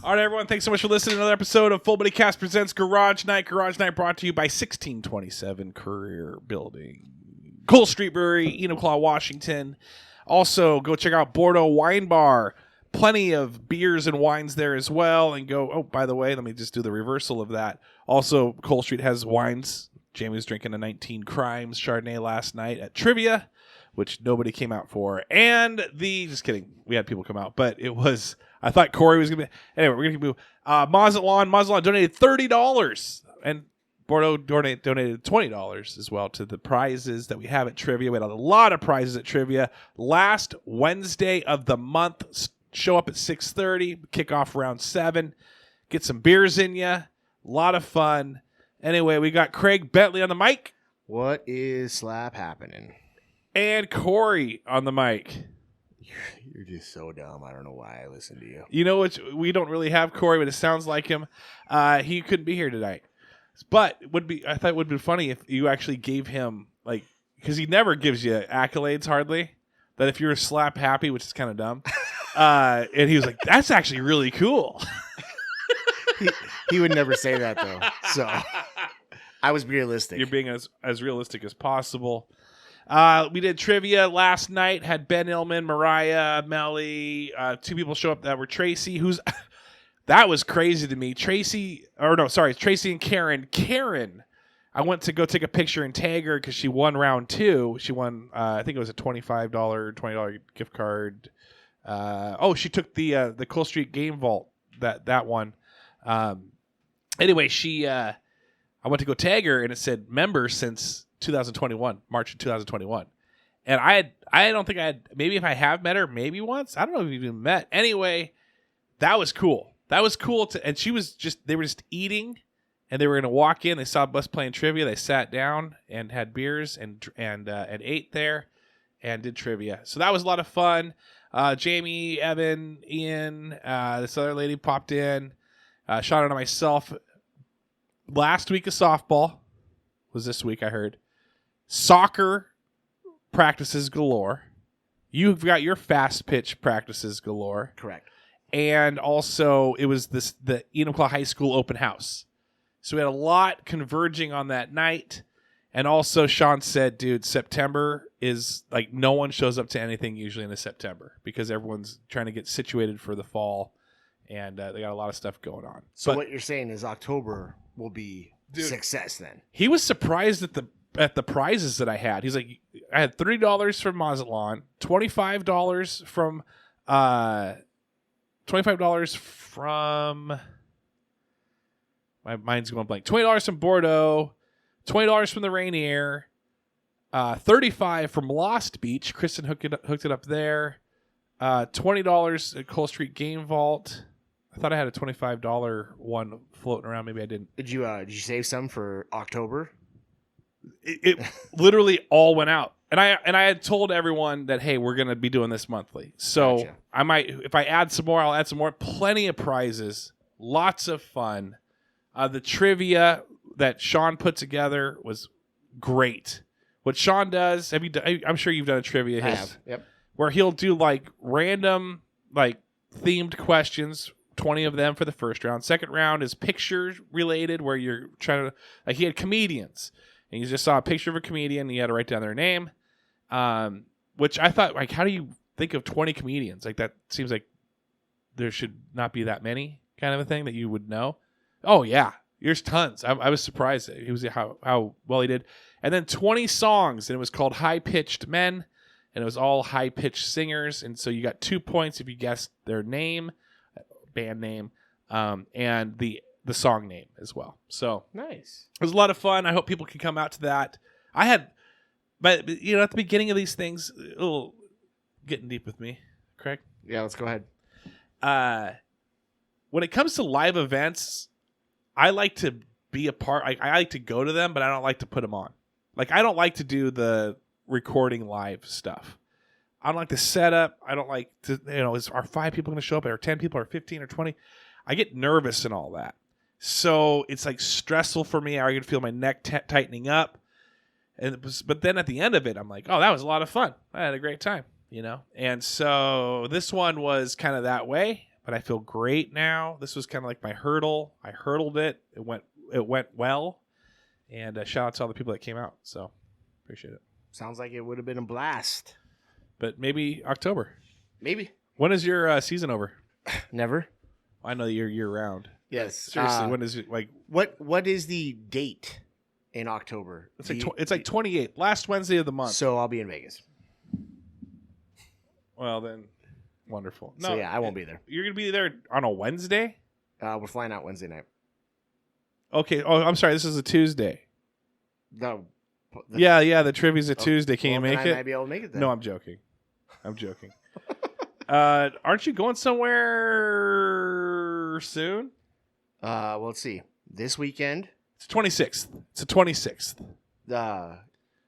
All right, everyone. Thanks so much for listening to another episode of Full Body Cast Presents Garage Night. Garage Night brought to you by 1627 Career Building, Cole Street Brewery, Enumclaw, Washington. Also, go check out Bordeaux Wine Bar. Plenty of beers and wines there as well. And go, oh, by the way, let me just do the reversal of that. Also, Cole Street has wines. Jamie was drinking a 19 Crimes Chardonnay last night at Trivia, which nobody came out for. And just kidding, we had people come out, but it was, I thought Corey was going to be, anyway, we're going to move. Mazatlan donated $30, and Bordeaux donated $20 as well to the prizes that we have at Trivia. We had a lot of prizes at Trivia. Last Wednesday of the month, show up at 6:30, kick off around 7, get some beers in you, a lot of fun. Anyway, we got Craig Bentley on the mic. What is slap happening? And Corey on the mic. You're just so dumb. I don't know why I listen to you. You know what? We don't really have Corey, but it sounds like him. He couldn't be here tonight. But I thought it would be funny if you actually gave him, like, because he never gives you accolades hardly, that if you're slap happy, which is kind of dumb, and he was like, that's actually really cool. He would never say that, though. So I was realistic. You're being as realistic as possible. We did trivia last night, had Ben Illman, Mariah, Melly, 2 people show up that were Tracy, that was crazy to me. Tracy and Karen. Karen, I went to go take a picture and tag her because she won round 2. She won, I think it was a $25, $20 gift card. She took the Cole Street Game Vault, that one. Anyway, I went to go tag her and it said member since 2021, March of 2021. And I don't think I had, maybe if I have met her, maybe once. I don't know if we even met. Anyway, that was cool. That was cool. And they were just eating and they were going to walk in. They saw us playing trivia. They sat down and had beers and ate there and did trivia. So that was a lot of fun. Jamie, Evan, Ian, this other lady popped in. Sean and myself. Last week of softball was this week, I heard. Soccer practices galore. You've got your fast pitch practices galore. Correct. And also, it was the Enumclaw High School open house. So we had a lot converging on that night. And also, Sean said, dude, September is like no one shows up to anything usually in September because everyone's trying to get situated for the fall. And they got a lot of stuff going on. So what you're saying is October will be success then. He was surprised at the prizes that I had. He's like, I had $30 from Mazatlan, $25 from my mind's going blank. $20 from Bordeaux, $20 from the Rainier, $35 from Lost Beach. Kristen hooked it up there. $20 at Cole Street Game Vault. I thought I had a $25 one floating around. Maybe I didn't. Did you save some for October? It literally all went out. And I had told everyone that, hey, we're going to be doing this monthly. So gotcha. I might, if I add some more, I'll add some more. Plenty of prizes. Lots of fun. The trivia that Sean put together was great. What Sean does, I'm sure you've done a trivia. I have. Yep. Where he'll do like random, like themed questions, 20 of them for the first round. Second round is picture related, where you're trying to, like, he had comedians, and you just saw a picture of a comedian, and you had to write down their name. Which I thought, like, how do you think of 20 comedians? Like, that seems like there should not be that many, kind of a thing that you would know. Oh yeah, there's tons. I was surprised that he was how well he did. And then 20 songs, and it was called High Pitched Men. And it was all high-pitched singers. And so you got 2 points if you guessed their name, band name, and the song name as well. So nice. It was a lot of fun. I hope people can come out to that. But at the beginning of these things, a little getting deep with me, Craig. Yeah, let's go ahead. When it comes to live events, I like to be a part. I like to go to them, but I don't like to put them on. Like, I don't like to do the recording live stuff. I don't like the setup. I don't like to, are 5 people going to show up, or 10 people, or 15 or 20? I get nervous and all that. So it's like stressful for me. I can feel my neck tightening up. But then at the end of it, I'm like, oh, that was a lot of fun. I had a great time, And so this one was kind of that way, but I feel great now. This was kind of like my hurdle. I hurdled it. It went well. And shout out to all the people that came out. So appreciate it. Sounds like it would have been a blast. But maybe October. Maybe. When is your season over? Never. I know you're year round. Yes. Seriously, when is it like? What is the date in October? It's like 28th, last Wednesday of the month. So I'll be in Vegas. Well then, wonderful. No, So yeah, I won't be there. You're gonna be there on a Wednesday? We're flying out Wednesday night. Okay. Oh, I'm sorry. This is a Tuesday. No. Yeah. The trivia's a Tuesday. Can you make I it? might be able to make it then. No, I'm joking. Aren't you going somewhere soon? Well, let's see. This weekend. It's 26th. It's the 26th.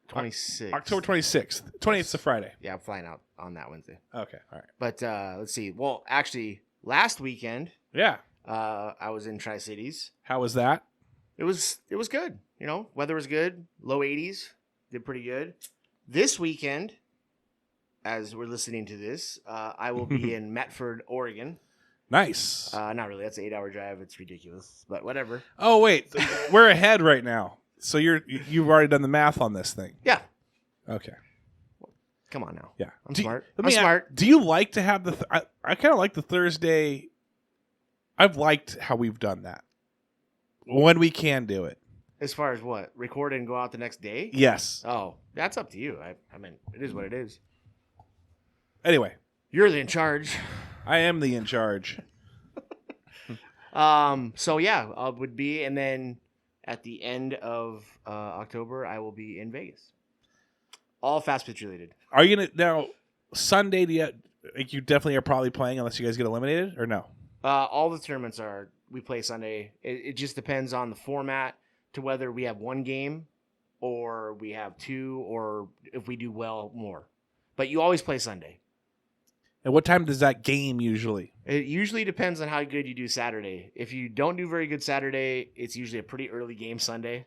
26th. October 26th. 28th is a Friday. Yeah, I'm flying out on that Wednesday. Okay. All right. But let's see. Well, actually, last weekend, Yeah. I was in Tri-Cities. How was that? It was good. You know, weather was good. Low 80s. Did pretty good. This weekend, as we're listening to this, I will be in Medford, Oregon. Nice. Not really. That's an 8-hour drive. It's ridiculous, but whatever. Oh wait, we're ahead right now. So you've already done the math on this thing. Yeah. Okay. Come on now. Yeah. I'm smart. I'm smart. Do you like to have the? I kind of like the Thursday. I've liked how we've done that when we can do it. As far as what? Record and go out the next day? Yes. Oh, that's up to you. I mean, it is what it is. Anyway, you're in charge. I am the in charge. So yeah, I would be, and then at the end of October, I will be in Vegas. All fast pitch related. Are you gonna now Sunday? You definitely are probably playing unless you guys get eliminated, or no? All the tournaments we play Sunday. It just depends on the format to whether we have one game or we have two, or if we do well, more. But you always play Sunday. And what time does that game usually? It usually depends on how good you do Saturday. If you don't do very good Saturday, it's usually a pretty early game Sunday.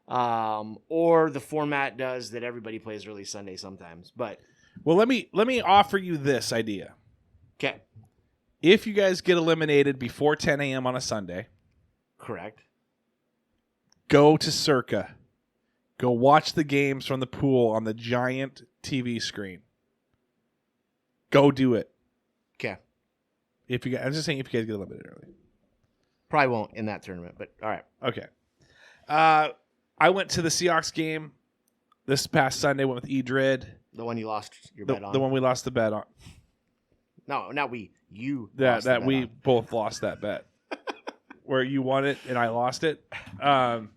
Or the format does that everybody plays early Sunday sometimes. But well, let me offer you this idea. Okay. If you guys get eliminated before 10 a.m. on a Sunday, correct. Go to Circa. Go watch the games from the pool on the giant TV screen. Go do it. Okay. I'm just saying if you guys get eliminated early. Probably won't in that tournament, but all right. Okay. I went to the Seahawks game this past Sunday. Went with Edred. The one you lost your bet on. The one we lost the bet on. No, not we. You. That we both lost that bet. Where you won it and I lost it. But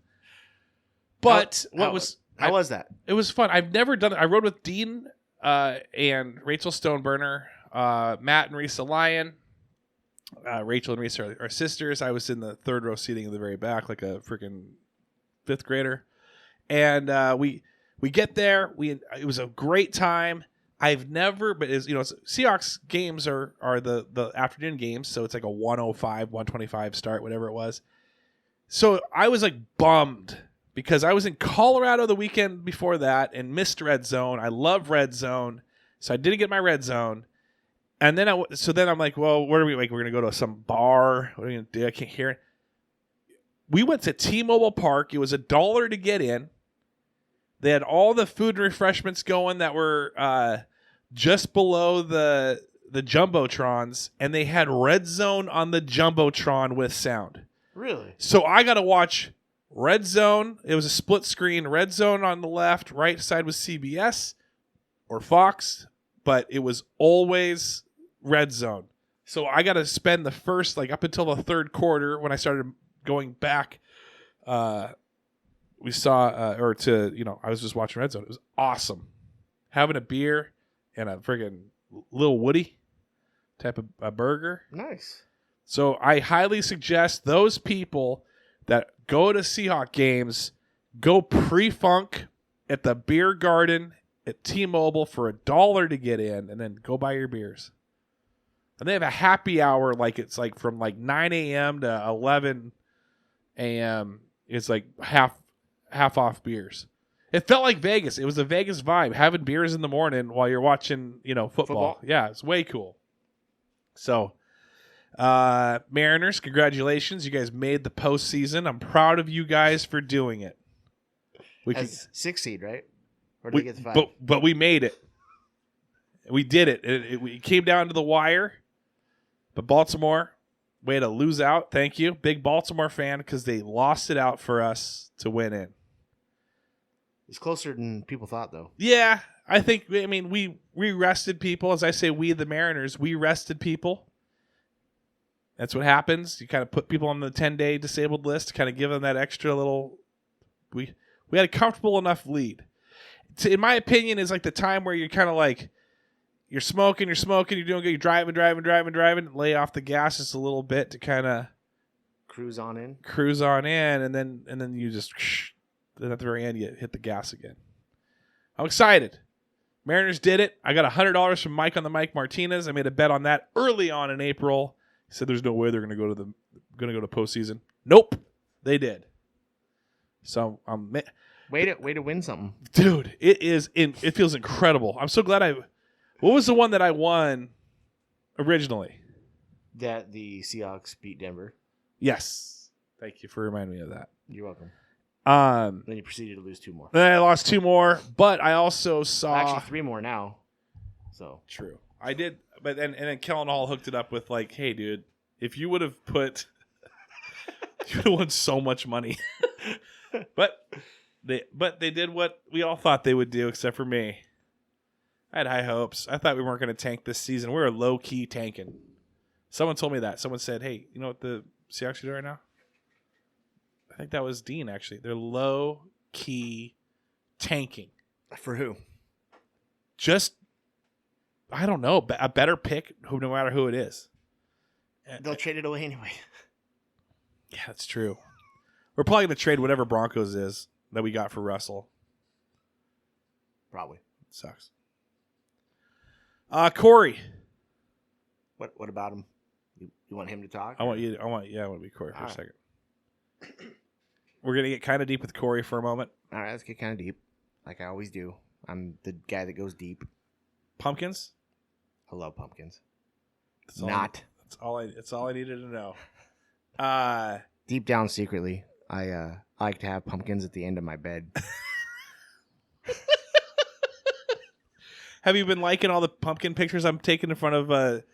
how was that? It was fun. I've never done it. I rode with Dean and Rachel Stoneburner, Matt and Risa Lyon. Rachel and Risa are sisters. I was in the third row seating in the very back, like a freaking fifth grader. And we get there. It was a great time. I've never, but Seahawks games are the afternoon games, so it's like a 105, 125 start, whatever it was. So I was like bummed because I was in Colorado the weekend before that and missed Red Zone. I love Red Zone, so I didn't get my Red Zone. And then I'm like, well, where are we? Like, we're gonna go to some bar. What are we gonna do? I can't hear it. We went to T-Mobile Park. It was $1 to get in. They had all the food and refreshments going that were just below the Jumbotrons, and they had Red Zone on the Jumbotron with sound. Really? So I got to watch Red Zone. It was a split screen. Red Zone on the left, right side was CBS or Fox, but it was always Red Zone. So I got to spend the first, up until the third quarter when I started going back. We saw, I was just watching Red Zone. It was awesome. Having a beer and a friggin' Lil Woody type of a burger. Nice. So I highly suggest those people that go to Seahawk games, go pre-funk at the beer garden at T-Mobile for $1 to get in, and then go buy your beers. And they have a happy hour, it's from 9 a.m. to 11 a.m. It's half off beers. It felt like Vegas. It was a Vegas vibe, having beers in the morning while you're watching, football. Yeah, it's way cool. So, Mariners, congratulations. You guys made the postseason. I'm proud of you guys for doing it. As 6 seed, right? Or did we get the 5? But we made it. We did it. It came down to the wire. But Baltimore, way to lose out. Thank you. Big Baltimore fan because they lost it out for us to win in. It's closer than people thought, though. Yeah, we rested people. As I say, we, the Mariners, we rested people. That's what happens. You kind of put people on the 10-day disabled list to kind of give them that extra little... We had a comfortable enough lead. In my opinion, is like the time where you're kind of like... You're smoking, you're doing good, you're driving, lay off the gas just a little bit to kind of... Cruise on in, and then you just... Then at the very end, you hit the gas again. I'm excited. Mariners did it. I got $100 from Mike on the Mike Martinez. I made a bet on that early on in April. He said there's no way they're going to go to postseason. Nope, they did. So way to win something, dude. It feels incredible. I'm so glad What was the one that I won originally? That the Seahawks beat Denver. Yes. Thank you for reminding me of that. You're welcome. Then you proceeded to lose 2 more. Then I lost 2 more, but I also saw... Actually, 3 more now. So true. I did, but then Kellen Hall hooked it up with like, hey, dude, if you would have put... you would have won so much money. But they did what we all thought they would do, except for me. I had high hopes. I thought we weren't going to tank this season. We were low-key tanking. Someone told me that. Someone said, hey, you know what the Seahawks are doing right now? I think that was Dean, actually. They're low-key tanking. For who? Just, I don't know, a better pick, no matter who it is. They'll trade it away anyway. Yeah, that's true. We're probably going to trade whatever Broncos is that we got for Russell. Probably. Sucks. Corey. What about him? You want him to talk? I want to be Corey for All a second. We're going to get kind of deep with Corey for a moment. All right, let's get kind of deep, like I always do. I'm the guy that goes deep. Pumpkins? I love pumpkins. That's all I needed to know. Deep down secretly, I like to have pumpkins at the end of my bed. Have you been liking all the pumpkin pictures I'm taking in front of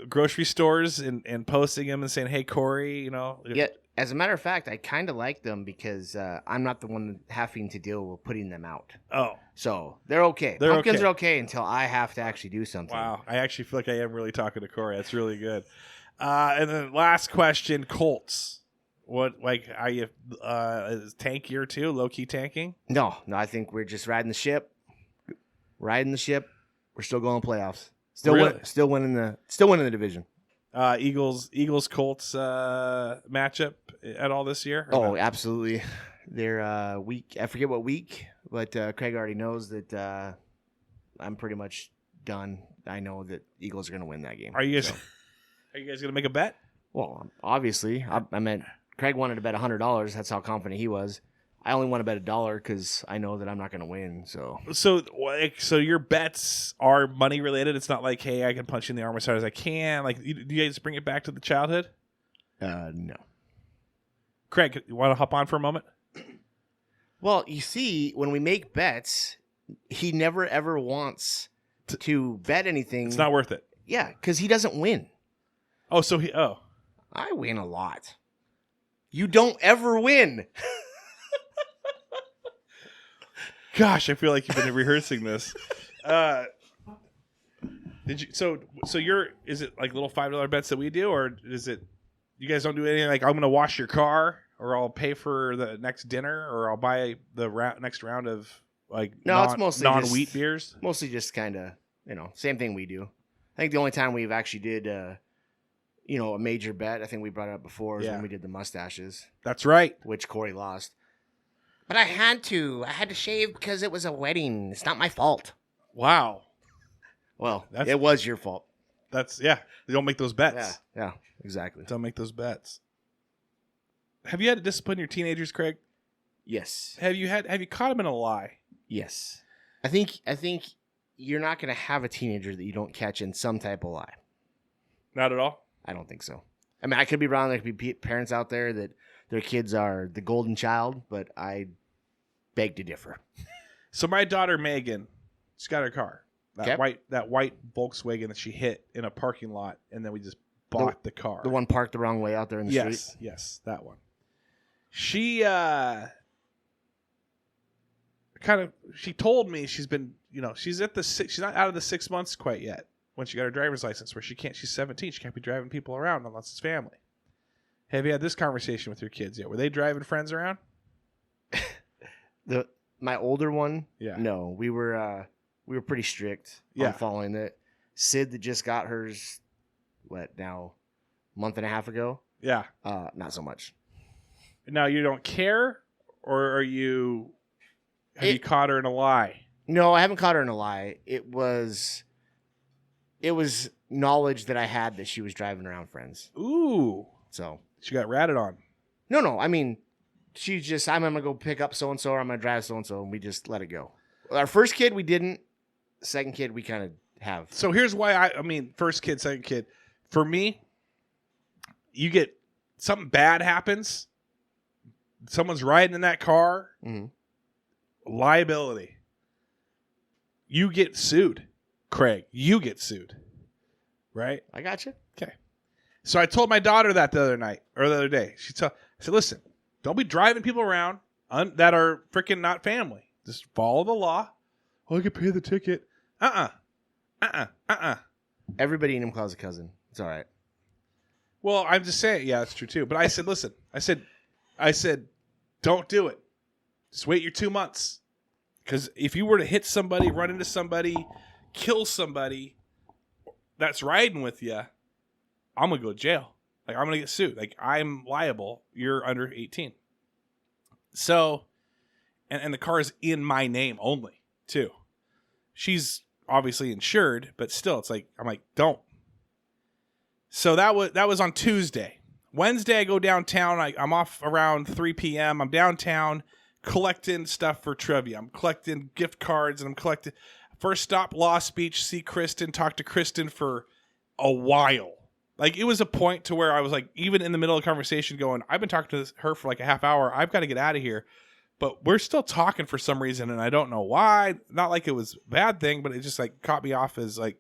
grocery stores and posting them and saying, hey, Corey, you know? Yeah, as a matter of fact, I kind of like them because I'm not the one having to deal with putting them out. Oh. So they're okay. Pumpkins are okay until I have to actually do something. Wow. I actually feel like I am really talking to Corey. That's really good. And then last question, Colts. What, like, are you is tankier too? Low-key tanking? No, I think we're just riding the ship. We're still going playoffs. Still winning the division. Eagles Colts matchup at all this year? Oh, absolutely. They're week. I forget what week, but Craig already knows that I'm pretty much done. I know that Eagles are going to win that game. Are you guys going to make a bet? Well, obviously. I meant Craig wanted to bet $100. That's how confident he was. I only want to bet $1 because I know that I'm not going to win. So your bets are money related. It's not like, hey, I can punch you in the arm as hard as I can. Like, do you guys bring it back to the childhood? No. Craig, you want to hop on for a moment? Well, you see, when we make bets, he never ever wants to bet anything. It's not worth it. Yeah, because he doesn't win. Oh, I win a lot. You don't ever win. Gosh, I feel like you've been rehearsing this. Did you? So is it like little $5 bets that we do, or is it you guys don't do anything like I'm going to wash your car, or I'll pay for the next dinner, or I'll buy the next round of like it's mostly non-wheat beers? Mostly just kind of same thing we do. I think the only time we've actually did a major bet, I think we brought it up before, is when we did the mustaches. That's right. Which Corey lost. But I had to shave because it was a wedding. It's not my fault. Wow. Well, it was your fault. You don't make those bets. Yeah, exactly. Don't make those bets. Have you had to discipline your teenagers, Craig? Yes. Have you caught them in a lie? Yes. I think you're not going to have a teenager that you don't catch in some type of lie. Not at all? I don't think so. I mean, I could be wrong. There could be parents out there that their kids are the golden child, but I beg to differ. So my daughter Megan, she's got her car, that Okay. white Volkswagen that she hit in a parking lot, and then we just bought the car. The one parked the wrong way out there in the street? Yes, that one. She she told me she's been, she's she's not out of the 6 months quite yet when she got her driver's license, where she's 17. She can't be driving people around unless it's family. Have you had this conversation with your kids yet? Were they driving friends around? My older one, Yeah. no, we were pretty strict Yeah. on following it. Sid that just got hers, now, a month and a half ago? Yeah. Not so much. Now you don't care, or have you caught her in a lie? No, I haven't caught her in a lie. It was knowledge that I had that she was driving around friends. Ooh. So She got ratted on. no. I mean, she's just, I'm gonna go pick up so and so, or I'm gonna drive so and so, and we just let it go. Our first kid, we didn't. Second kid, we kind of have. So here's why I mean, first kid, second kid. For me, you get something bad happens. Someone's riding in that car. Mm-hmm. Liability. You get sued, Craig. You get sued, right? I got you. Okay. So I told my daughter that the other day. I said, listen, don't be driving people around that are freaking not family. Just follow the law. Oh, I could pay the ticket. Everybody in him calls a cousin. It's all right. Well, I'm just saying, yeah, that's true too. But I said, listen, I said, don't do it. Just wait your 2 months. Because if you were to hit somebody, run into somebody, kill somebody that's riding with you, I'm going to go to jail. Like, I'm going to get sued. Like, I'm liable. You're under 18. So, and the car is in my name only, too. She's obviously insured, but still, it's like, I'm like, don't. So that was on Tuesday. Wednesday, I go downtown. I'm off around 3 p.m. I'm downtown collecting stuff for trivia. I'm collecting gift cards, and I'm collecting. First stop, Lost Beach, see Kristen, talk to Kristen for a while. Like, it was a point to where I was like, even in the middle of the conversation going, I've been talking to her for like a half hour. I've got to get out of here. But we're still talking for some reason, and I don't know why. Not like it was a bad thing, but it just like caught me off as like,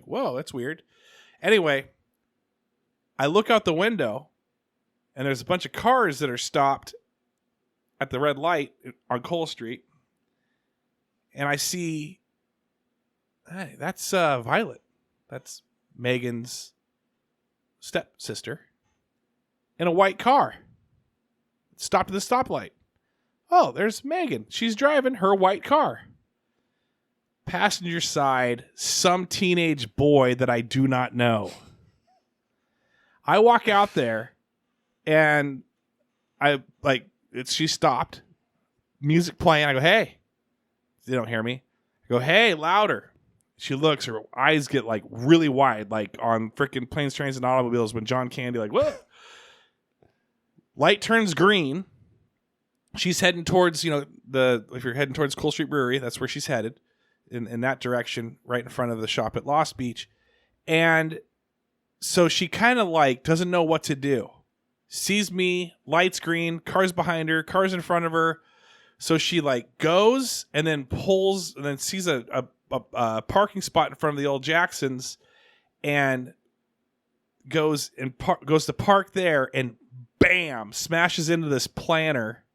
whoa, that's weird. Anyway, I look out the window, and there's a bunch of cars that are stopped at the red light on Cole Street. And I see, hey, that's Violet. That's Megan's stepsister in a white car. Stopped at the stoplight. Oh, there's Megan. She's driving her white car. Passenger side, some teenage boy that I do not know. I walk out there, and she stopped. Music playing. I go, hey. They don't hear me. I go, hey, louder. She looks, her eyes get like really wide, like on freaking Planes, Trains, and Automobiles when John Candy, like, whoa. Light turns green. She's heading towards, if you're heading towards Cool Street Brewery, that's where she's headed, in that direction, right in front of the shop at Lost Beach. And so she kind of like doesn't know what to do. Sees me, lights green, cars behind her, cars in front of her. So she like goes and then pulls and then sees a parking spot in front of the old Jacksons and goes to park there, and bam, smashes into this planter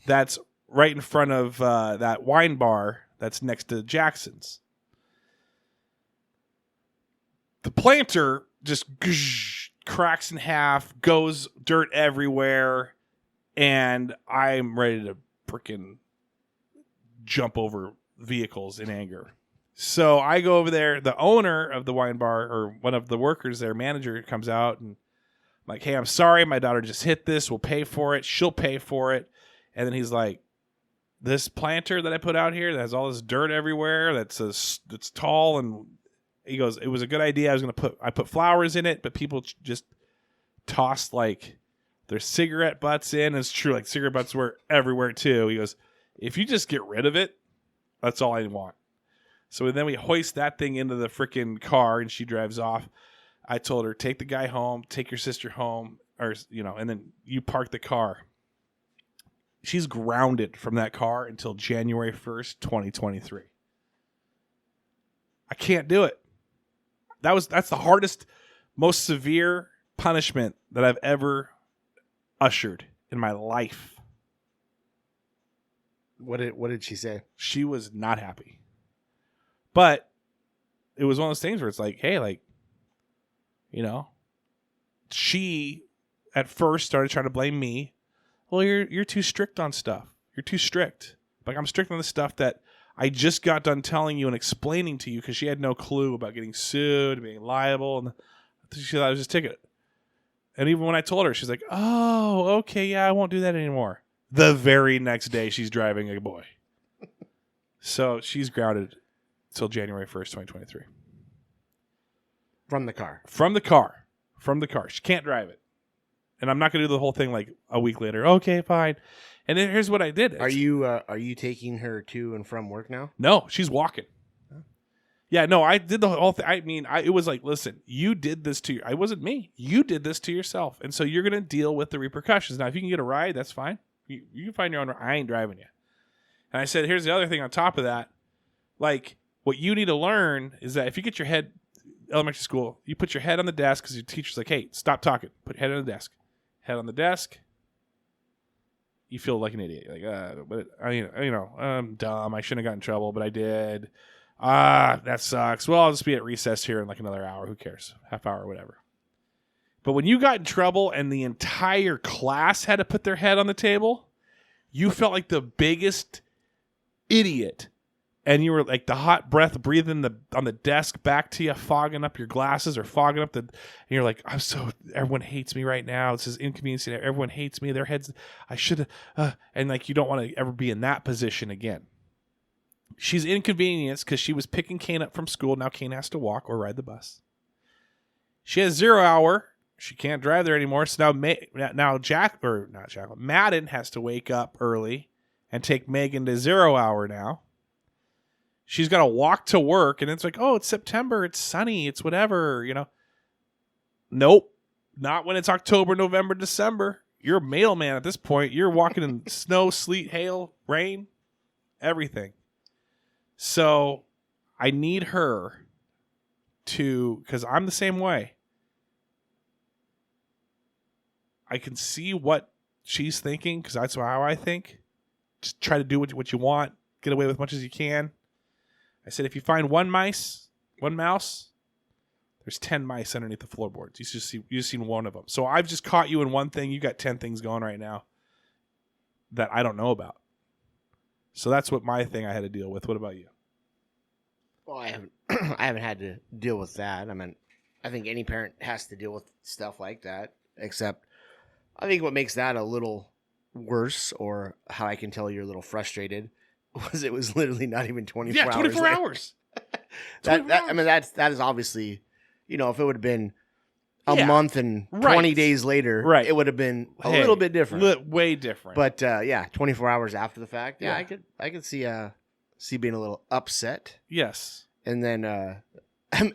that's right in front of that wine bar that's next to Jackson's. The planter just cracks in half, goes dirt everywhere, and I'm ready to freaking jump over vehicles in anger. So I go over there. The owner of the wine bar, or one of the workers there, manager, comes out, and I'm like, hey, I'm sorry, my daughter just hit this. We'll pay for it. She'll pay for it. And then he's like, this planter that I put out here that has all this dirt everywhere, that's tall, and he goes, it was a good idea. I put flowers in it, but people just tossed like their cigarette butts in. It's true, like cigarette butts were everywhere too. He goes, if you just get rid of it, that's all I want. So then we hoist that thing into the freaking car, and she drives off. I told her, take the guy home, take your sister home, or, and then you park the car. She's grounded from that car until January 1st, 2023. I can't do it. That's the hardest, most severe punishment that I've ever ushered in my life. What did she say? She was not happy. But it was one of those things where it's like, hey, like, she at first started trying to blame me. Well, you're too strict on stuff. You're too strict. Like, I'm strict on the stuff that I just got done telling you and explaining to you, because she had no clue about getting sued and being liable, and she thought it was just a ticket. And even when I told her, she's like, oh, okay, yeah, I won't do that anymore. The very next day, she's driving a boy. So she's grounded till January 1st, 2023. From the car. From the car. She can't drive it. And I'm not going to do the whole thing like a week later. Okay, fine. And then here's what I did. Are you taking her to and from work now? No, she's walking. Yeah, no, I did the whole thing. I mean, it was like, listen, you did this to you. It wasn't me. You did this to yourself. And so you're going to deal with the repercussions. Now, if you can get a ride, that's fine. You can find your own ride. I ain't driving you. And I said, here's the other thing on top of that. Like, what you need to learn is that if you get your head, elementary school, you put your head on the desk because your teacher's like, hey, stop talking. Put your head on the desk. Head on the desk. You feel like an idiot. Like, but I'm dumb. I shouldn't have got in trouble, but I did. That sucks. Well, I'll just be at recess here in like another hour. Who cares? Half hour or whatever. But when you got in trouble and the entire class had to put their head on the table, you felt like the biggest idiot. And you were like the hot breath breathing on the desk back to you, fogging up your glasses or fogging up and you're like, everyone hates me right now. This is inconveniencing. Everyone hates me. Their heads, I should have, and like, you don't want to ever be in that position again. She's inconvenienced because she was picking Kane up from school. Now Kane has to walk or ride the bus. She has 0 hour. She can't drive there anymore. So now Madden has to wake up early and take Megan to 0 hour now. She's got to walk to work, and it's like, oh, it's September, it's sunny, it's whatever, Nope, not when it's October, November, December. You're a mailman at this point. You're walking in snow, sleet, hail, rain, everything. So I need her to, because I'm the same way. I can see what she's thinking, because that's how I think. Just try to do what you want, get away with as much as you can. I said, if you find one mouse, there's 10 mice underneath the floorboards. You just seen one of them. So I've just caught you in one thing. You got 10 things going right now that I don't know about. So that's what my thing I had to deal with. What about you? Well, I haven't had to deal with that. I mean, I think any parent has to deal with stuff like that, except I think what makes that a little worse, or how I can tell you're a little frustrated, was it was literally not even 24 hours. 24 hours. That is obviously, if it would have been a month and 20 days later, it would have been a little bit different. Way different. But 24 hours after the fact, I could see being a little upset. Yes. And then and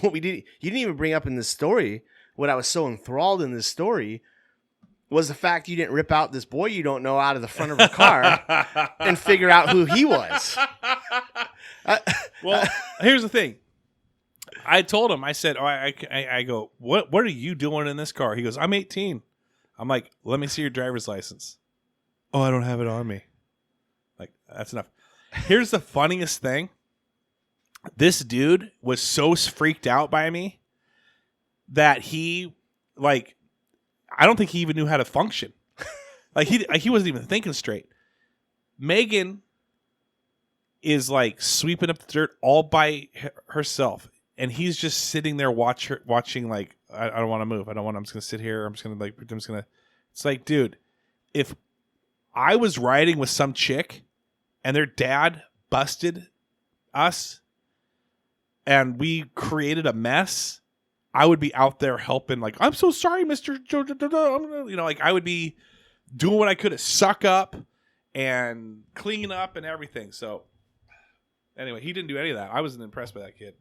what we did, you didn't even bring up in this story, what I was so enthralled in this story was the fact you didn't rip out this boy you don't know out of the front of a car and figure out who he was. Well, here's the thing. I told him, I said, I go, what are you doing in this car? He goes, I'm 18. I'm like, let me see your driver's license. Oh, I don't have it on me. Like, that's enough. Here's the funniest thing. This dude was so freaked out by me that he, like, I don't think he even knew how to function. He wasn't even thinking straight. Megan is like sweeping up the dirt all by herself, and he's just sitting there watching. Like, I don't want to move. I'm just gonna sit here. It's like, dude, if I was riding with some chick and their dad busted us and we created a mess, I would be out there helping, like, I'm so sorry, Mr. Like, I would be doing what I could to suck up and clean up and everything. So, anyway, he didn't do any of that. I wasn't impressed by that kid.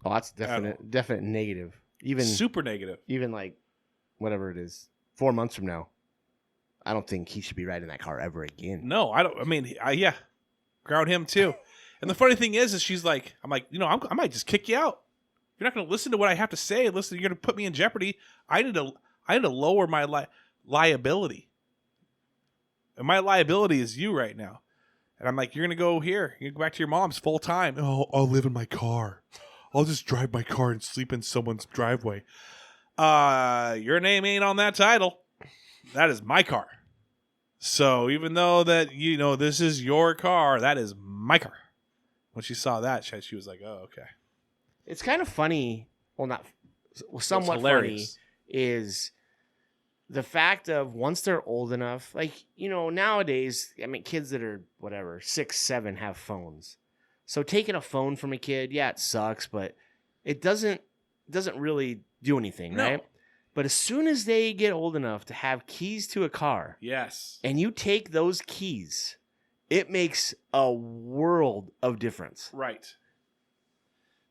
Oh, that's definite negative. Even super negative. Even like whatever it is, 4 months from now, I don't think he should be riding that car ever again. No, I don't. I mean, yeah, ground him too. And the funny thing is she's like, I'm like, I might just kick you out. If you're not going to listen to what I have to say, listen, you're going to put me in jeopardy. I need to lower my liability. And my liability is you right now. And I'm like, you're going to go here. You go back to your mom's full time. Oh, I'll live in my car. I'll just drive my car and sleep in someone's driveway. Your name ain't on that title. That is my car. So even though that, this is your car, that is my car. When she saw that, she was like, oh, okay. It's kind of funny. Well, somewhat funny is the fact of once they're old enough, like, nowadays, I mean, kids that are whatever, 6, 7 have phones. So taking a phone from a kid, yeah, it sucks, but it doesn't really do anything, right? But as soon as they get old enough to have keys to a car, yes, and you take those keys, it makes a world of difference. Right.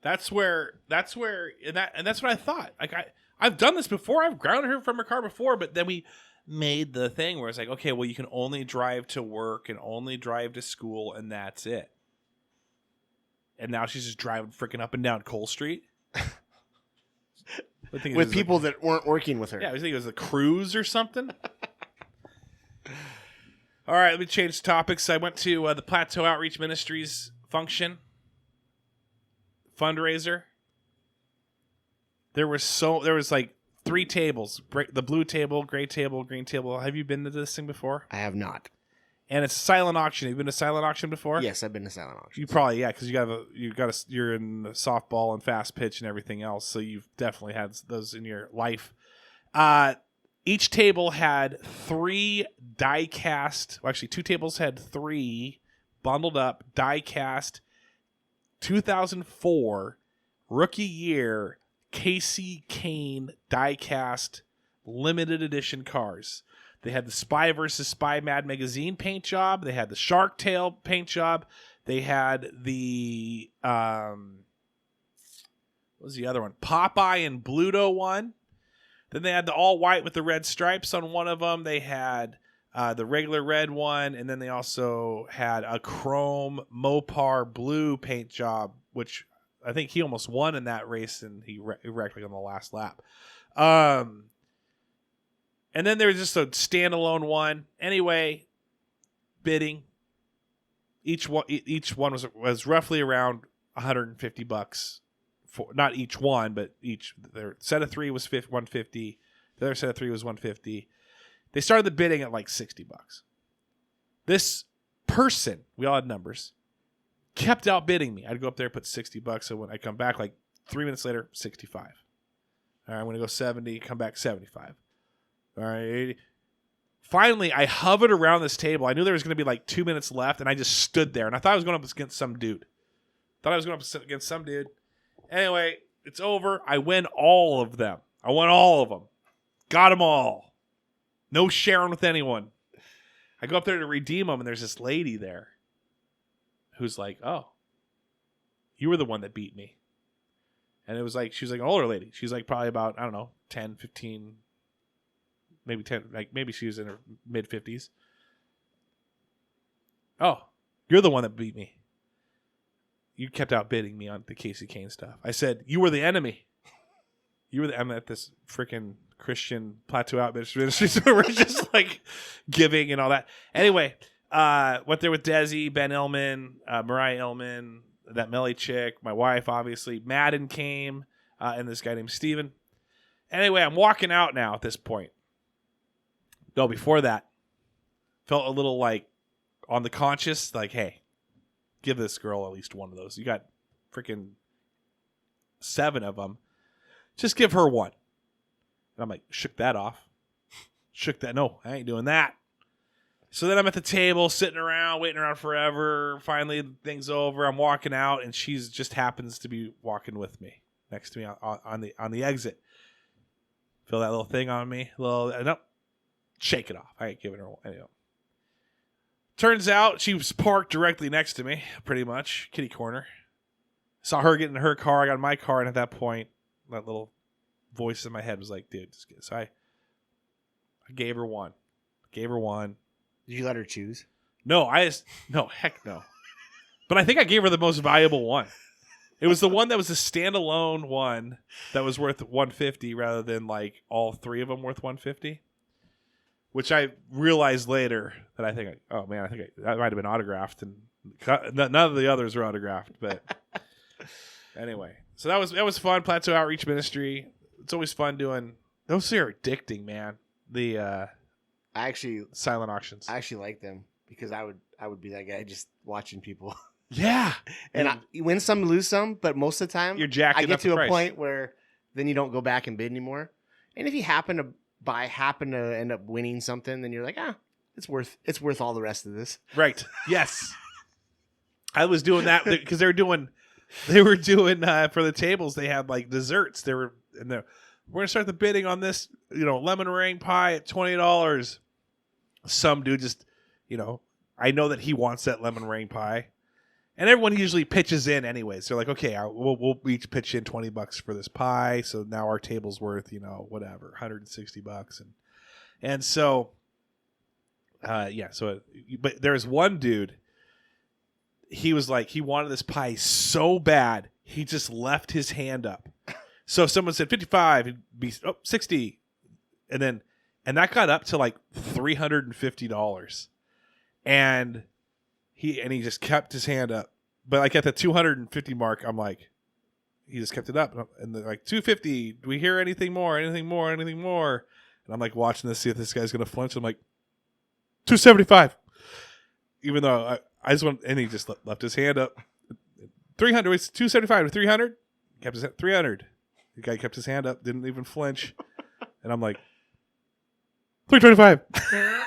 That's where, and that's what I thought. Like I've done this before. I've grounded her from her car before, but then we made the thing where it's like, okay, well, you can only drive to work and only drive to school, and that's it. And now she's just driving freaking up and down Cole Street. With people that weren't working with her. Yeah, I was thinking it was a cruise or something. All right, let me change topics. I went to the Plateau Outreach Ministries function. Fundraiser. There was like 3 tables. The blue table, gray table, green table. Have you been to this thing before? I have not. And it's a silent auction. Have you been to silent auction before? Yes, I've been to silent auction. You probably, yeah, because you're in softball and fast pitch and everything else, so you've definitely had those in your life. Each table had 3 die-cast. Well, actually, 2 tables had 3 bundled up die-cast 2004 rookie year Casey Kane die-cast limited edition cars. They had the Spy vs. Spy Mad Magazine paint job. They had the Shark Tail paint job. They had the what was the other one? Popeye and Bluto one. Then they had the all white with the red stripes on one of them. They had the regular red one, and then they also had a chrome Mopar blue paint job, which I think he almost won in that race, and he wrecked like on the last lap. And then there was just a standalone one. Anyway, bidding. Each one was roughly around $150 for not each one, but each. Their set of 3 was $150. The other set of 3 was $150. They started the bidding at like $60. This person, we all had numbers, kept outbidding me. I'd go up there, put $60, so when I come back, like 3 minutes later, 65. All right, I'm gonna go 70. Come back 75. All right, 80. Finally, I hovered around this table. I knew there was going to be like 2 minutes left, and I just stood there. And I thought I was going up against some dude. Anyway, it's over. I win all of them. Got them all. No sharing with anyone. I go up there to redeem them, and there's this lady there who's like, oh, you were the one that beat me. And it was like, she was like an older lady. She's like probably about, I don't know, 10, 15, maybe 10, like maybe she was in her mid 50s. Oh, you're the one that beat me. You kept outbidding me on the Casey Kane stuff. I said, you were the enemy. I'm at this freaking Christian Plateau Outreach Ministry, so we're just like giving and all that. Anyway, went there with Desi, Ben Illman, Mariah Illman, that Melly chick, my wife, obviously. Madden came, and this guy named Steven. Anyway, I'm walking out now at this point. No, before that, felt a little like on the conscious, like, hey, give this girl at least one of those. You got freaking 7 of them. Just give her one. And I'm like, shook that off. No, I ain't doing that. So then I'm at the table, sitting around, waiting around forever. Finally, the thing's over. I'm walking out, and she's just happens to be walking with me, next to me on the exit. Feel that little thing on me? Nope. Shake it off. I ain't giving her one. Anyway. Turns out she was parked directly next to me, pretty much. Kitty corner. Saw her get in her car. I got in my car, and at that point, that little voice in my head was like, dude, so I gave her one. Gave her one. Did you let her choose? No, no, heck no. But I think I gave her the most valuable one. It was the one that was a standalone one that was worth $150 rather than like all three of them worth $150. Which I realized later that I think that might have been autographed, and none of the others were autographed. But anyway, so that was fun. Plateau Outreach Ministry. It's always fun doing. Those are addicting, man. The silent auctions. I actually like them because I would be that guy just watching people. Yeah, and you win some, lose some, but most of the time you're jacking I get up the to a price. point where then you don't go back and bid anymore. And if you happen to end up winning something, then you're like, it's worth all the rest of this. Right. Yes. I was doing that because they were doing for the tables. They had like desserts. We're gonna start the bidding on this, lemon meringue pie at $20. Some dude just, I know that he wants that lemon meringue pie, and everyone usually pitches in anyways. They're like, okay, we'll each pitch in $20 for this pie. So now our table's worth, whatever, $160, and so, but there's one dude. He was like, he wanted this pie so bad, he just left his hand up. So if someone said 55, it'd be 60, and that got up to like $350, and he just kept his hand up. But like at the 250 mark, I'm like, he just kept it up, and they're like 250. Do we hear anything more? Anything more? Anything more? And I'm like watching this, see if this guy's gonna flinch. I'm like 275, even though I just went, and he just left his hand up. 300. It's 275 to 300. Kept his 300. The guy kept his hand up, didn't even flinch, and I'm like 325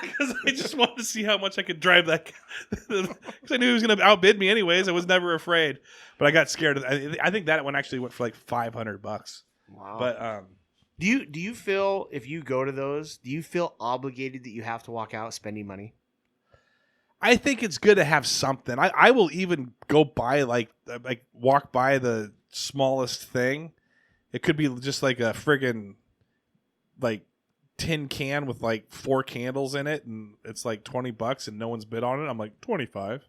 because I just wanted to see how much I could drive that. Because I knew he was going to outbid me anyways. I was never afraid, but I got scared. I think that one actually went for like $500. Wow. But do you feel, if you go to those, do you feel obligated that you have to walk out spending money? I think it's good to have something. I will even go buy like walk by the smallest thing. It could be just like a friggin' like tin can with like 4 candles in it, and it's like $20 and no one's bid on it. I'm like 25.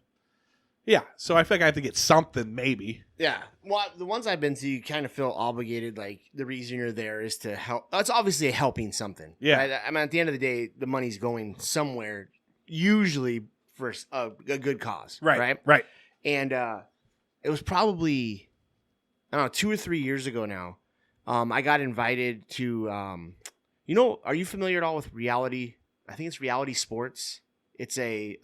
Yeah, so I feel like I have to get something maybe. Yeah. Well, the ones I've been to, you kind of feel obligated. Like the reason you're there is to help. It's obviously helping something. Yeah. Right? I mean, at the end of the day, the money's going somewhere, usually for a good cause. Right. Right. And it was probably, I don't know, 2 or 3 years ago now. I got invited to, are you familiar at all with reality? I think it's Reality Sports. It's a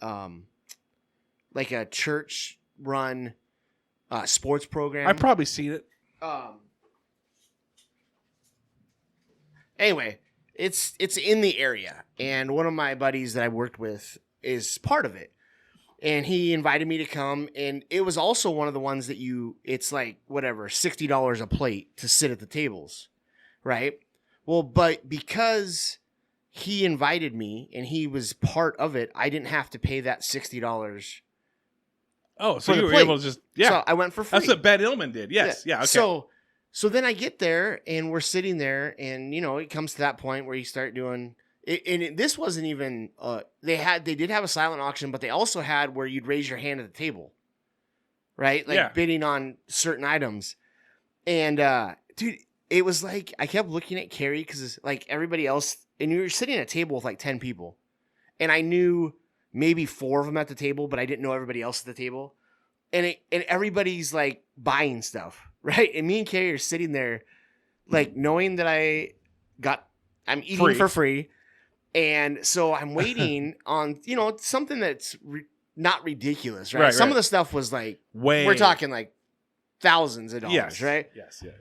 like a church run sports program. I've probably seen it. Anyway, it's in the area, and one of my buddies that I worked with is part of it. And he invited me to come, and it was also one of the ones that it's like, whatever, $60 a plate to sit at the tables, right? Well, but because he invited me and he was part of it, I didn't have to pay that $60. Oh, so for you the were plate. able to just, yeah. So I went for free. That's what Ben Illman did, yes. Yeah, okay. So then I get there, and we're sitting there, and, it comes to that point where you start doing... this wasn't even they did have a silent auction, but they also had where you'd raise your hand at the table, right? Like bidding on certain items. And dude, it was like I kept looking at Carrie because like everybody else, and you were sitting at a table with like 10 people, and I knew maybe 4 of them at the table, but I didn't know everybody else at the table, and everybody's like buying stuff, right? And me and Carrie are sitting there, like knowing that I'm eating free. For free. And so I'm waiting on, something that's not ridiculous, right? Some of the stuff was like, we're talking like thousands of dollars, right? Yes, yeah.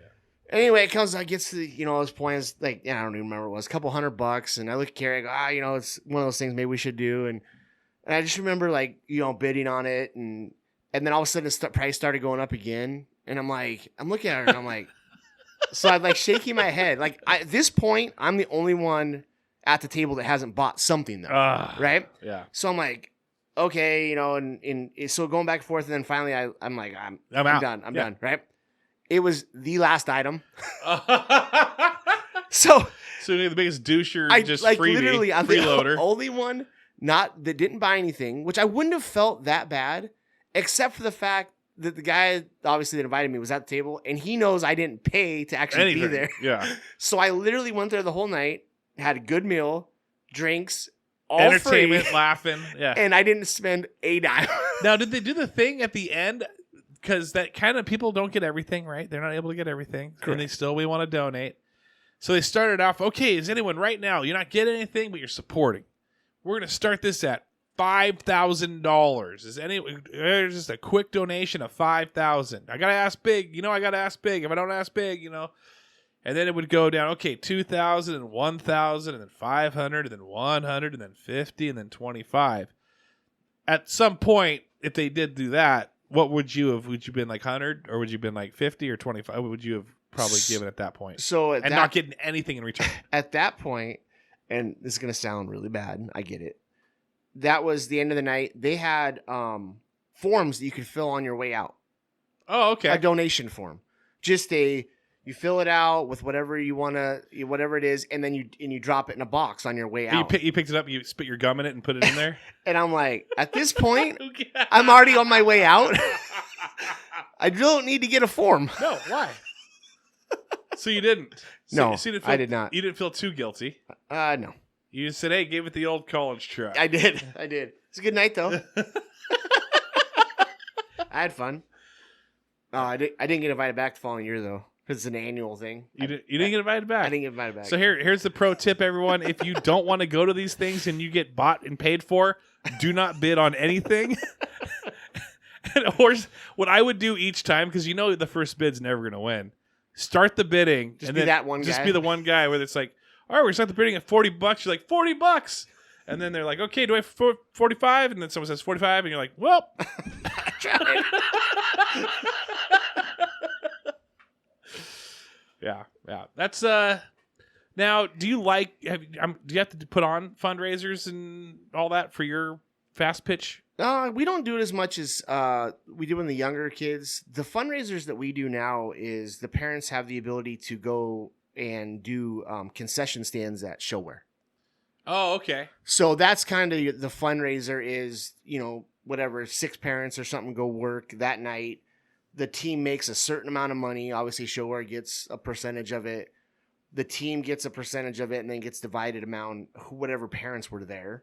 Anyway, it gets to, this point is like, I don't even remember what it was, a couple $100. And I look at Carrie, I go, it's one of those things maybe we should do. And I just remember like, bidding on it. And then all of a sudden the price started going up again. And I'm looking at her and I'm like, so I'm like shaking my head. Like at this point, I'm the only one at the table that hasn't bought something though, right? Yeah. So I'm like, okay, and so going back and forth, and then finally I'm like, I'm out. done. I'm done, right? It was the last item. So you're the biggest doucher, I just like freebie, literally I'm freeloader. the only one that didn't buy anything, which I wouldn't have felt that bad, except for the fact that the guy obviously that invited me was at the table, and he knows I didn't pay to actually be there. Yeah. So I literally went there the whole night, had a good meal, drinks, all entertainment, free, laughing. Yeah. and I didn't spend a dime. Now, did they do the thing at the end? Because that kind of people don't get everything, right? They're not able to get everything, and we want to donate. So they started off, okay, is anyone right now, you're not getting anything, but you're supporting. We're going to start this at $5,000. Is there's just a quick donation of $5,000. I got to ask big. I got to ask big. If I don't ask big, And then it would go down, okay, 2,000 and 1,000 and then 500 and then 100 and then 50 and then 25. At some point, if they did do that, what would you have? Would you been like 100 or would you been like 50 or 25? What would you have probably given at that point? So not getting anything in return. At that point, and this is going to sound really bad, I get it. That was the end of the night. They had forms that you could fill on your way out. Oh, okay. A donation form. Just you fill it out with whatever you want to, whatever it is, and then you drop it in a box on your way out. You picked it up, you spit your gum in it and put it in there? And I'm like, at this point, I'm already on my way out. I don't need to get a form. No, why? So you didn't? No, I did not. You didn't feel too guilty? No. You just said, hey, gave it the old college try. I did. It's a good night, though. I had fun. I didn't get invited back the following year, though. Because it's an annual thing. You didn't get invited back? I didn't get invited back. So here's the pro tip, everyone. If you don't want to go to these things and you get bought and paid for, do not bid on anything. Or what I would do each time, because the first bid's never going to win. Start the bidding. Just be that one guy. Just be the one guy where it's like, all right, we're start the bidding at $40. You're like, $40. And then they're like, okay, do I have 45? And then someone says 45, and you're like, well. I tried. Yeah. That's now. Do you do you have to put on fundraisers and all that for your fast pitch? We don't do it as much as we do when the younger kids. The fundraisers that we do now is the parents have the ability to go and do concession stands at Showware. Oh, okay. So that's kind of the fundraiser is, whatever, 6 parents or something go work that night. The team makes a certain amount of money. Obviously, Showware gets a percentage of it. The team gets a percentage of it and then gets divided among whatever parents were there.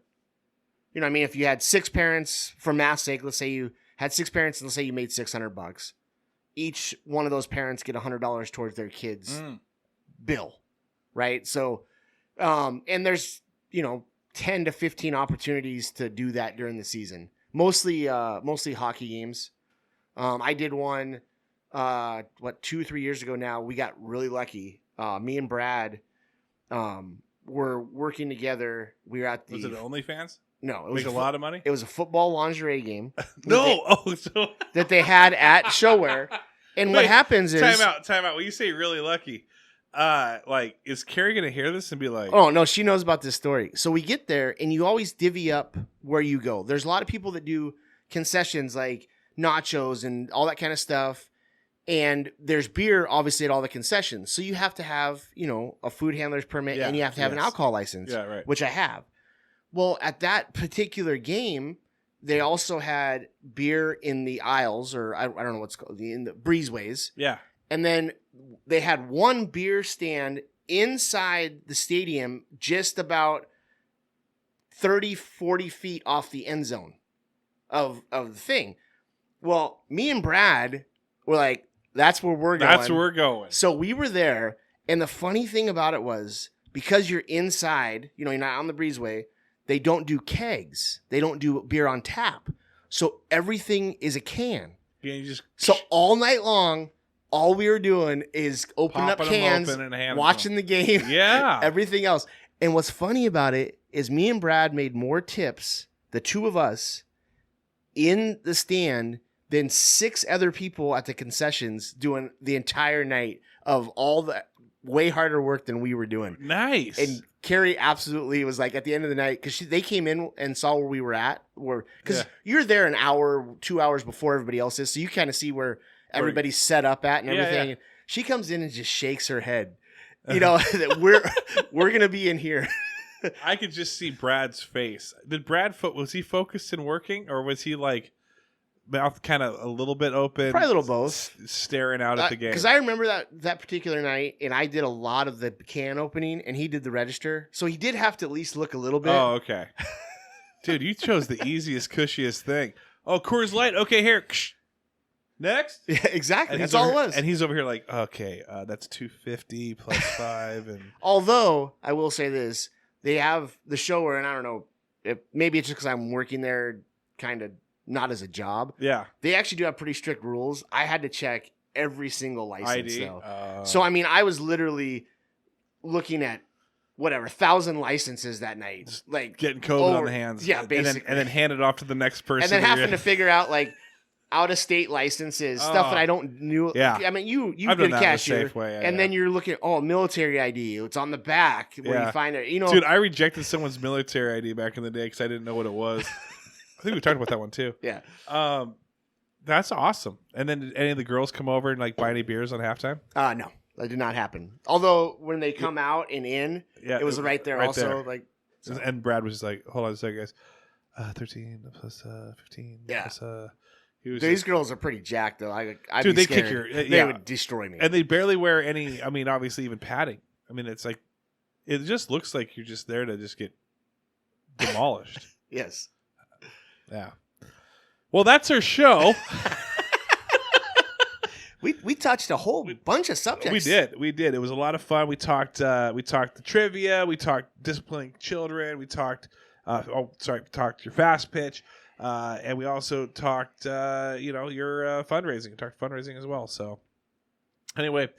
You know what I mean? If you had 6 parents, for math's sake, let's say you had 6 parents and let's say you made $600. Each one of those parents get $100 towards their kids' bill, right? So, and there's, 10 to 15 opportunities to do that during the season. Mostly hockey games. I did one, 2 or 3 years ago now. We got really lucky. Me and Brad were working together. We were at the... Was it OnlyFans? No. It was a lot of money? It was a football lingerie game. That they had at Showware. And what happens is... Time out. When you say really lucky, is Carrie going to hear this and be like... Oh, no, she knows about this story. So we get there, and you always divvy up where you go. There's a lot of people that do concessions like nachos and all that kind of stuff. And there's beer, obviously, at all the concessions. So you have to have, a food handler's permit, and you have to have an alcohol license, which I have. Well, at that particular game, they also had beer in the aisles, or I don't know what's called, in the breezeways. Yeah. And then they had one beer stand inside the stadium, just about 30, 40 feet off the end zone of the thing. Well, me and Brad were like, that's where we're going. That's where we're going. So we were there. And the funny thing about it was, because you're inside, you're not on the breezeway, they don't do kegs. They don't do beer on tap. So everything is a can. Yeah, so all night long, all we were doing is opening up cans, watching the game, everything else. And what's funny about it is me and Brad made more tips, the two of us, in the stand than 6 other people at the concessions doing the entire night of all the way harder work than we were doing. Nice. And Carrie absolutely was like, at the end of the night, because they came in and saw where we were at, because you're there an hour, 2 hours before everybody else is, so you kind of see where everybody's set up at and everything. Yeah. She comes in and just shakes her head you know, that we're gonna be in here. I could just see Brad's face. Did was he focused and working, or was he like mouth kind of a little bit open, Probably a little both, staring out at the game? Because I remember that particular night, and I did a lot of the can opening, and he did the register, so he did have to at least look a little bit. Oh, okay. Dude, you chose the easiest, cushiest thing. Oh, Coors Light. Okay, here. Next. Yeah, exactly. That's all it was. And he's over here like, okay, that's $250 plus 5, and although I will say this, they have the show where, and I don't know, maybe it's just because I'm working there, kind of not as a job. Yeah, they actually do have pretty strict rules. I had to check every single license, ID. Though. So I mean, I was literally looking at whatever 1,000 licenses that night, like getting COVID on the hands. Yeah, basically, and then hand it off to the next person, and then having to figure out like out of state licenses, stuff that I don't knew. Yeah, I mean, you I've get done a cashier, and then you're looking at military ID. It's on the back where you find it. You know, dude, I rejected someone's military ID back in the day because I didn't know what it was. I think we talked about that one too. Yeah. That's awesome. And then did any of the girls come over and like buy any beers on halftime? No, that did not happen. Although when they come out and in, it was right there also. There. Like, so. And Brad was just like, "Hold on a second, guys. 13 plus 15. Yeah. Plus, these girls are pretty jacked though. Dude, they kick your. They would destroy me. And they barely wear any. I mean, obviously even padding. I mean, it's like it just looks like you're just there to just get demolished. Yes. Yeah. Well, that's our show. we touched a whole bunch of subjects. We did. It was a lot of fun. We talked the trivia. We talked disciplining children. We talked talked your fast pitch, and we also talked your fundraising. We talked fundraising as well. So anyway,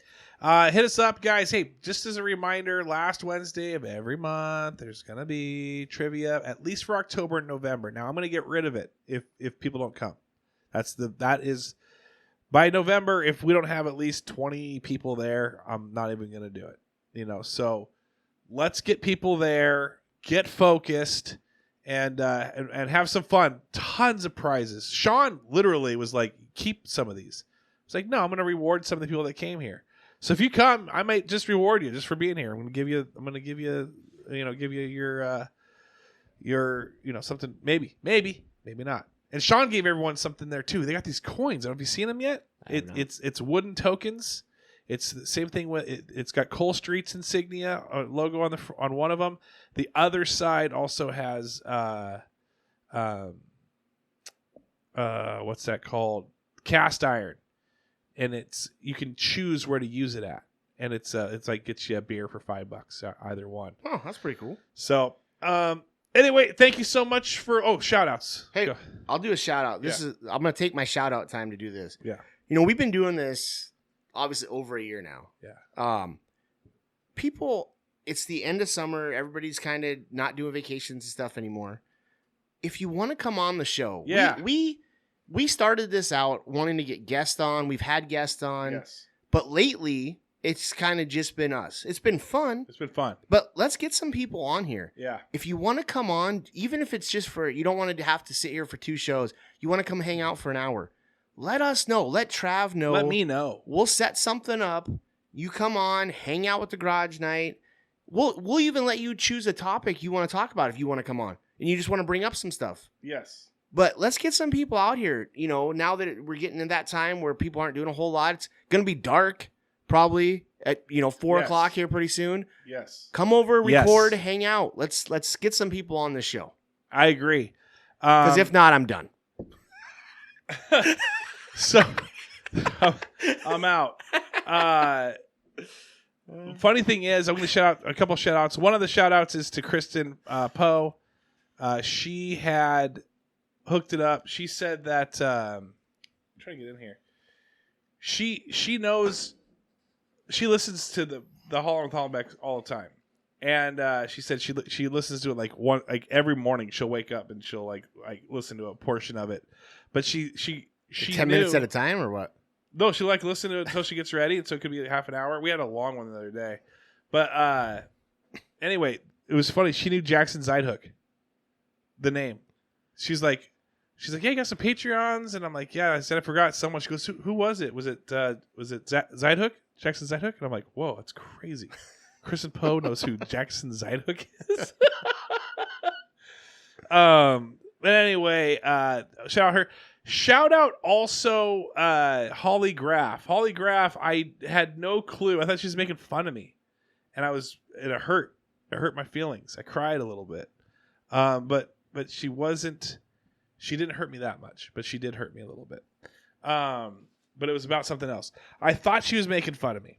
hit us up, guys. Hey, just as a reminder, last Wednesday of every month, there's gonna be trivia, at least for October and November. Now I'm gonna get rid of it if people don't come. That is by November. If we don't have at least 20 people there, I'm not even gonna do it. So let's get people there, get focused, and have some fun. Tons of prizes. Sean literally was like, keep some of these. It's like, no, I'm gonna reward some of the people that came here. So if you come, I might just reward you just for being here. I'm gonna give you your something, maybe not. And Sean gave everyone something there too. They got these coins. I don't know if you've seen them yet. It's wooden tokens. It's the same thing with it. It's got Cole Street's insignia logo on one of them. The other side also has what's that called? Cast iron. And you can choose where to use it at, and it's like gets you a beer for $5 either one. Oh, that's pretty cool. So anyway, thank you so much for shout outs. Hey, I'll do a shout out. I'm gonna take my shout out time to do this. Yeah, we've been doing this obviously over a year now. Yeah. People, it's the end of summer. Everybody's kind of not doing vacations and stuff anymore. If you want to come on the show, we started this out wanting to get guests on. We've had guests on. Yes. But lately, it's kind of just been us. It's been fun. But let's get some people on here. Yeah. If you want to come on, even if it's just you don't want to have to sit here for 2 shows. You want to come hang out for an hour. Let us know. Let Trav know. Let me know. We'll set something up. You come on, hang out with the garage night. We'll even let you choose a topic you want to talk about if you want to come on. And you just want to bring up some stuff. Yes. But let's get some people out here. Now that we're getting in that time where people aren't doing a whole lot, it's going to be dark probably at 4 o'clock here pretty soon. Yes. Come over, record, hang out. Let's get some people on this show. I agree. Because if not, I'm done. So I'm out. Funny thing is, I'm going to shout out a couple shout outs. One of the shout outs is to Kristen Poe. She had hooked it up. She said that I'm trying to get in here. She knows, she listens to the Holler with Hollaback all the time, and she said she listens to it like every morning. She'll wake up and she'll like listen to a portion of it, but she 10 minutes at a time or what? No, she listen to it until she gets ready, and so it could be half an hour. We had a long one the other day, but anyway, it was funny. She knew Jackson Zeidhook, the name. She's like, yeah, you got some Patreons, and I'm like, yeah. I said I forgot someone. She goes, who was it? Was it Zeidhook? Jackson Zeithook? And I'm like, whoa, that's crazy. Kristen Poe knows who Jackson Zeithook is. But anyway, shout out her. Shout out also Holly Graff. Holly Graff, I had no clue. I thought she was making fun of me. And it hurt. It hurt my feelings. I cried a little bit. But she didn't hurt me that much, but she did hurt me a little bit. But it was about something else. I thought she was making fun of me.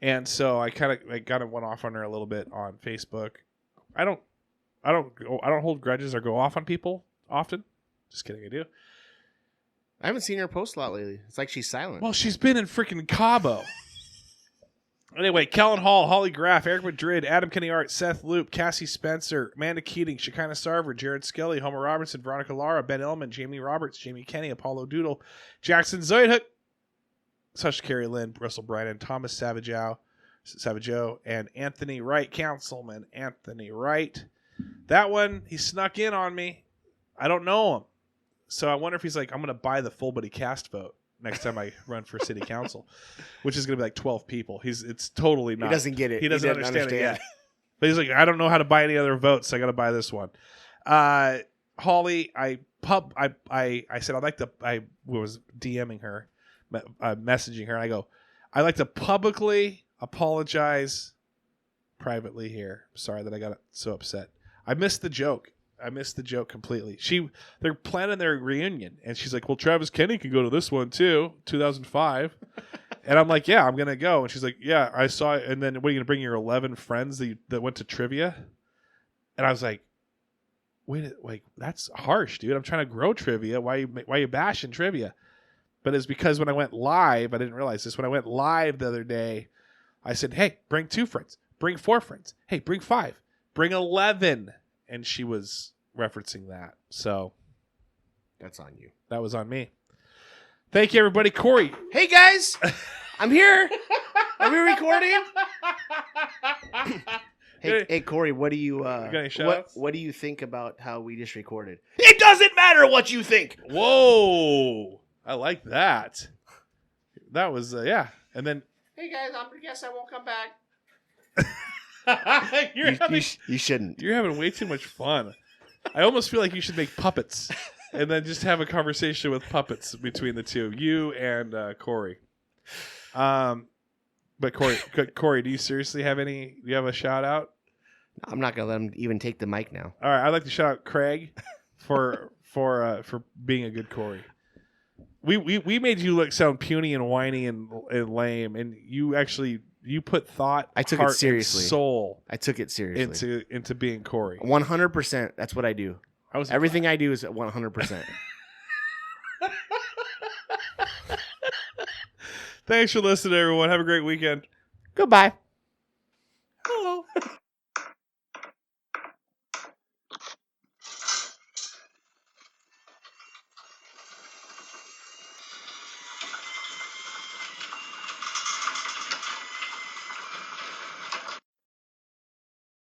And so I kind of went off on her a little bit on Facebook. I don't hold grudges or go off on people often. Just kidding, I do. I haven't seen her post a lot lately. It's like she's silent. Well, she's been in freaking Cabo. Anyway, Kellen Hall, Holly Graff, Eric Madrid, Adam Kenny Art, Seth Loop, Cassie Spencer, Amanda Keating, Shekinah Sarver, Jared Skelly, Homer Robertson, Veronica Lara, Ben Illman, Jamie Roberts, Jamie Kenny, Apollo Doodle, Jackson Zoidhook, Sasha Carey Lynn, Russell Bryden, Thomas Savageau, and Anthony Wright, Councilman Anthony Wright. That one, he snuck in on me. I don't know him. So I wonder if he's like, I'm going to buy the full body cast vote next time I run for city council, which is going to be like 12 people. It's totally not. He doesn't get it. He doesn't understand it yet. But he's like, I don't know how to buy any other votes, so I got to buy this one. Holly, I said I was DMing her, messaging her, and I go, I'd like to publicly apologize privately here. I'm sorry that I got so upset. I missed the joke completely. They're planning their reunion, and she's like, well, Travis Kenny can go to this one too, 2005. And I'm like, yeah, I'm going to go. And she's like, yeah, I saw it. And then what, are you going to bring your 11 friends that went to trivia? And I was like, wait, like, that's harsh, dude. I'm trying to grow trivia. Why are you bashing trivia? But it's because when I went live, I didn't realize this. When I went live the other day, I said, hey, bring 2 friends. Bring 4 friends. Hey, bring 5. Bring 11. And she was referencing that. So that's on you. That was on me. Thank you, everybody. Corey. Hey, guys. I'm here. Are we recording? Hey, Corey, what do you what do you think about how we just recorded? It doesn't matter what you think. Whoa. I like that. That was, yeah. And then, hey, guys, I guess I won't come back. You shouldn't. You're having way too much fun. I almost feel like you should make puppets and then just have a conversation with puppets between the two, you and Corey. But Corey, do you seriously have do you have a shout out? I'm not gonna let him even take the mic now. All right, I'd like to shout out Craig for being a good Corey. We made you sound puny and whiny and lame, and you put thought, I took it seriously. Soul. I took it seriously into being Corey. 100%. That's what I do. Everything I do is at 100%. Thanks for listening, everyone. Have a great weekend. Goodbye. Hello.